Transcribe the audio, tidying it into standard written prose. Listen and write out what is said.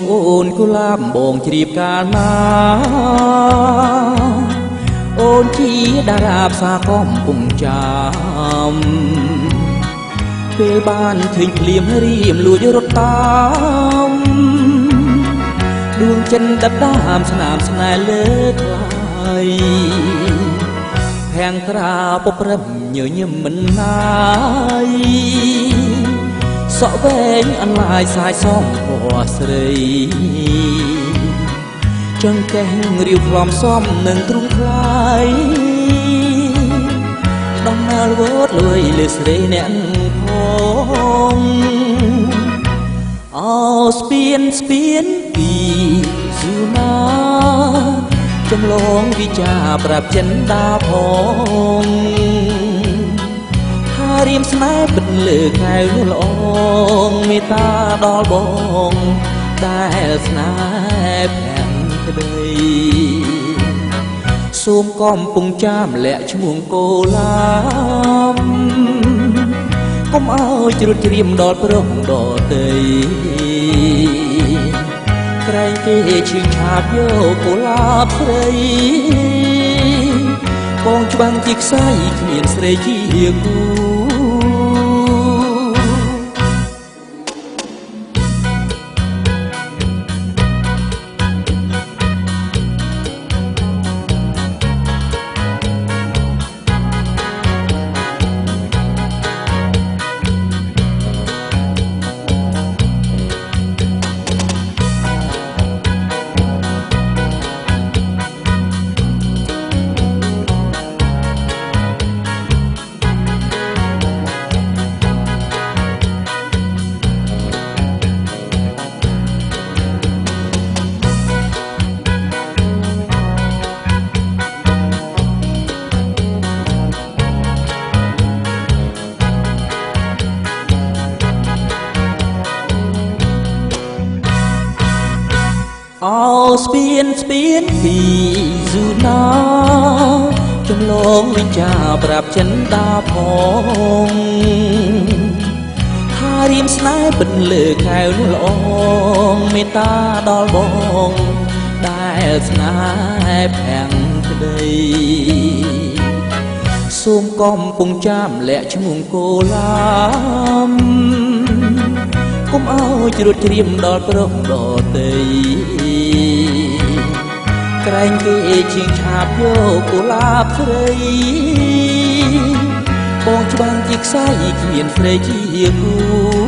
អូនគូឡាបបងជ្រាបកាលណាអូនជាតារាផ្សារកំពុងចាំពេលបានឃើញភ្លៀមរៀមលួចរត់តាមដួងចិនដិតដាមស្នាមស្នេហ៍លើថ្លៃភាំងត្រាពព្រឹមញញឹមមិនណាយសក់វែងអន្លាយសាយសំពណ៌ស្រីចង្កេះរាវខ្លំសំនឹងទ្រូងថ្លៃដំណើរវត្តលួយលើស្រីអ្នកផងអោស្ពានពីស៊ូណាចំលងវិចាប្រាប់ចិនដាផងថារៀមស្នេហ៍ពិតលើកែវល្អងមេត្តាដល់បងដែលស្នេហ៍ភាំងក្តីសូមកំពុងចាំលាក់ឈ្មោះកូឡាមកុំឲ្យជ្រុតជ្រាមដល់ប្រុសដល់តីក្រែងគេឈឺឆាបយកកូឡាបស្រីបងច្បាំងជាខ្សែគ្មានស្រីជាគូអោស្ពានពីស៊ូណាចំលងវិចាប្រាប់ចិនដាផងថារៀមស្នេហ៍ពិតលើកែវនោះល្អងមេត្តាដល់បងដែលស្នេហ៍ភាំងក្តីសូមកំពុងចាំលាក់ឈ្មោះកូឡាមកុំឲ្យជ្រួតជ្រាមដល់ប្រុសដល់តីក្រែងគេឈៀងឆាបយកកូឡាបស្រីបងច្បាំងជាខ្សែគ្មានស្រីជាគូ